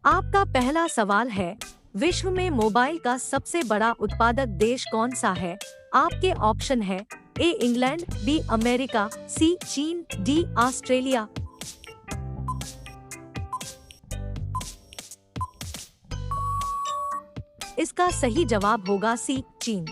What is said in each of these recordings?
आपका पहला सवाल है, विश्व में मोबाइल का सबसे बड़ा उत्पादक देश कौन सा है? आपके ऑप्शन है ए इंग्लैंड, बी अमेरिका, सी चीन, डी ऑस्ट्रेलिया। इसका सही जवाब होगा सी चीन।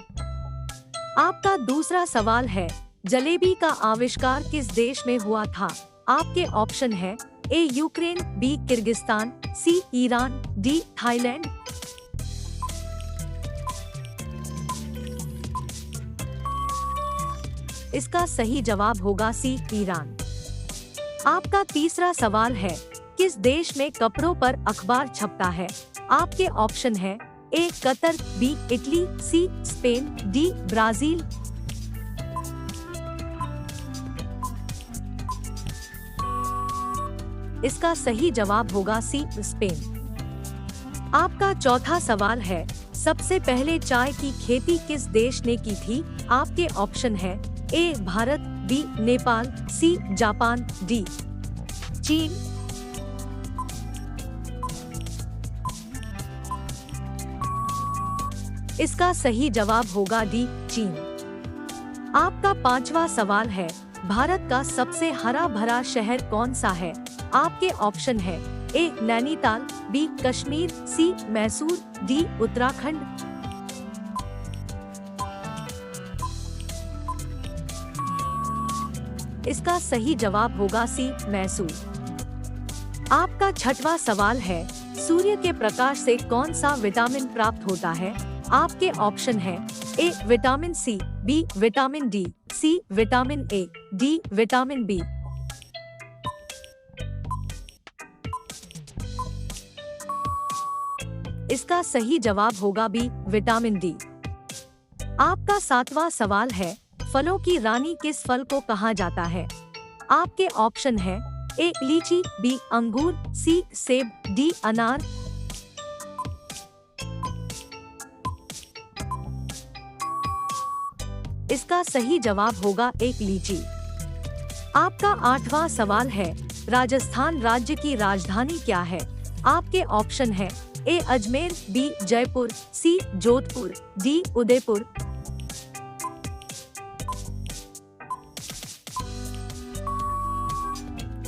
आपका दूसरा सवाल है, जलेबी का आविष्कार किस देश में हुआ था? आपके ऑप्शन है ए यूक्रेन, बी किर्गिस्तान, सी ईरान, डी थाईलैंड। इसका सही जवाब होगा सी ईरान। आपका तीसरा सवाल है, किस देश में कपड़ों पर अखबार छपता है? आपके ऑप्शन है A Qatar, B Italy, C Spain, D Brazil. इसका सही जवाब होगा सी स्पेन। आपका चौथा सवाल है, सबसे पहले चाय की खेती किस देश ने की थी? आपके ऑप्शन है A Bharat, B Nepal, C Japan, D चीन। इसका सही जवाब होगा डी चीन। आपका पांचवा सवाल है, भारत का सबसे हरा भरा शहर कौन सा है? आपके ऑप्शन है ए नैनीताल, बी कश्मीर, सी मैसूर, डी उत्तराखंड। इसका सही जवाब होगा सी मैसूर। आपका छठवां सवाल है, सूर्य के प्रकाश से कौन सा विटामिन प्राप्त होता है? आपके ऑप्शन है A vitamin C, B vitamin D, C vitamin A, D vitamin B. इसका सही जवाब होगा बी विटामिन डी। आपका सातवां सवाल है, फलों की रानी किस फल को कहा जाता है? आपके ऑप्शन है ए लीची, बी अंगूर, सी सेब, डी अनार। इसका सही जवाब होगा एक लीची। आपका आठवां सवाल है, राजस्थान राज्य की राजधानी क्या है? आपके ऑप्शन है ए अजमेर, बी जयपुर, सी जोधपुर, डी उदयपुर।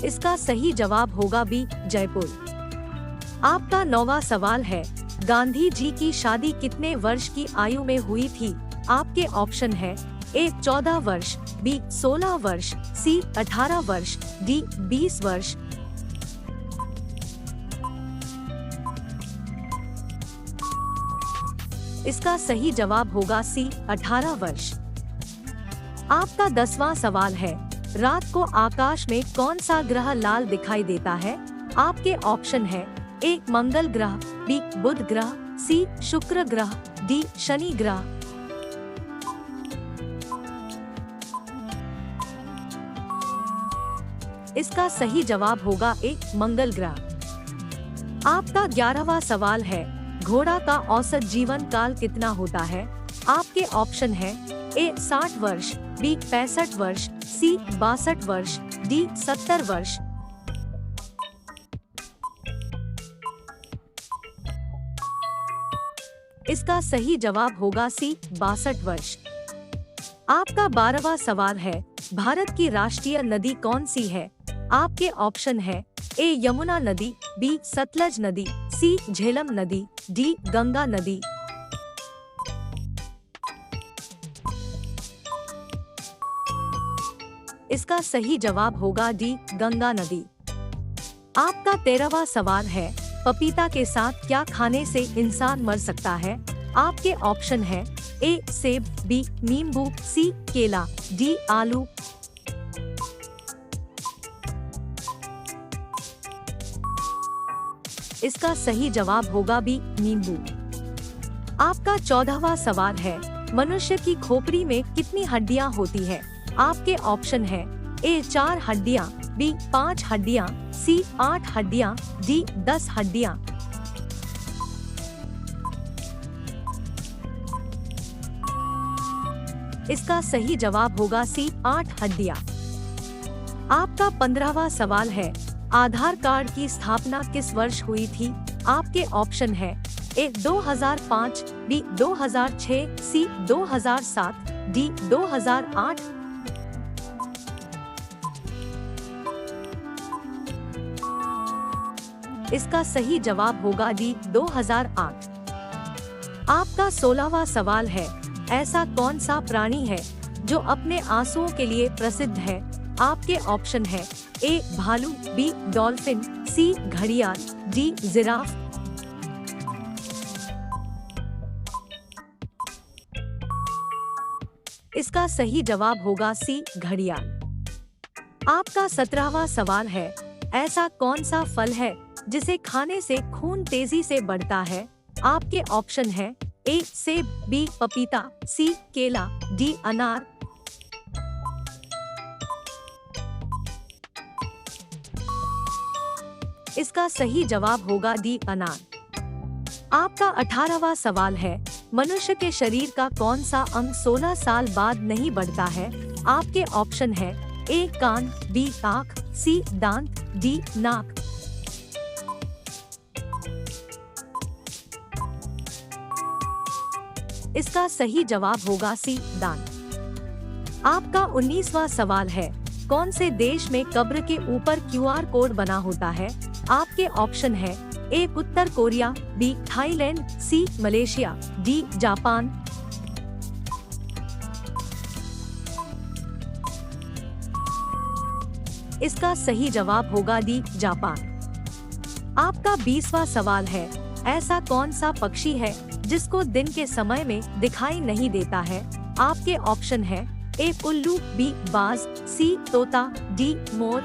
इसका सही जवाब होगा बी जयपुर। आपका नौवां सवाल है, गांधी जी की शादी कितने वर्ष की आयु में हुई थी? आपके ऑप्शन है ए 14 वर्ष, बी 16 वर्ष, सी 18 वर्ष, डी 20 वर्ष। इसका सही जवाब होगा सी 18 वर्ष। आपका 10वां सवाल है, रात को आकाश में कौन सा ग्रह लाल दिखाई देता है? आपके ऑप्शन है ए मंगल ग्रह, बी बुध ग्रह, सी शुक्र ग्रह, डी शनि ग्रह। इसका सही जवाब होगा ए मंगल ग्रह। आपका 11वां सवाल है, घोड़ा का औसत जीवन काल कितना होता है? आपके ऑप्शन है ए 60 वर्ष, बी 65 वर्ष, सी 62 वर्ष, डी 70 वर्ष। इसका सही जवाब होगा सी 62 वर्ष। आपका 12वां सवाल है, भारत की राष्ट्रीय नदी कौन सी है? आपके ऑप्शन है ए यमुना नदी, बी सतलज नदी, सी झेलम नदी, डी गंगा नदी। इसका सही जवाब होगा डी गंगा नदी। आपका 13वां सवाल है, पपीता के साथ क्या खाने से इंसान मर सकता है? आपके ऑप्शन है ए सेब, बी नींबू, सी केला, डी आलू। इसका सही जवाब होगा बी नींबू। आपका 14वां सवाल है, मनुष्य की खोपड़ी में कितनी हड्डियां होती है? आपके ऑप्शन है ए 4 हड्डियां, बी 5 हड्डियां, सी 8 हड्डियां, डी 10 हड्डियां। इसका सही जवाब होगा सी 8 हड्डियां। आपका 15वां सवाल है, आधार कार्ड की स्थापना किस वर्ष हुई थी? आपके ऑप्शन है ए 2005, बी 2006, सी 2007, डी 2008। इसका सही जवाब होगा डी 2008। आपका 16वां सवाल है, ऐसा कौन सा प्राणी है जो अपने आंसुओं के लिए प्रसिद्ध है? आपके ऑप्शन है ए भालू, बी डॉल्फिन, सी घड़ियाल, डी जिराफ। इसका सही जवाब होगा सी घड़ियाल। आपका 17वां सवाल है, ऐसा कौन सा फल है जिसे खाने से खून तेजी से बढ़ता है? आपके ऑप्शन है ए सेब, बी पपीता, सी केला, डी अनार। इसका सही जवाब होगा डी अनार। आपका 18वां सवाल है, मनुष्य के शरीर का कौन सा अंग 16 साल बाद नहीं बढ़ता है? आपके ऑप्शन है ए कान, बी आँख, सी दांत, डी नाक। इसका सही जवाब होगा सी दांत। आपका 19वां सवाल है, कौन से देश में कब्र के ऊपर QR कोड बना होता है? आपके ऑप्शन है ए उत्तर कोरिया, बी थाईलैंड, सी मलेशिया, डी जापान। इसका सही जवाब होगा डी जापान। आपका 20वां सवाल है, ऐसा कौन सा पक्षी है जिसको दिन के समय में दिखाई नहीं देता है? आपके ऑप्शन है ए उल्लू, बी बाज, सी तोता, डी मोर।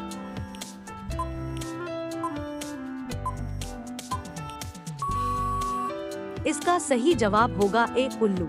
इसका सही जवाब होगा ए उल्लू।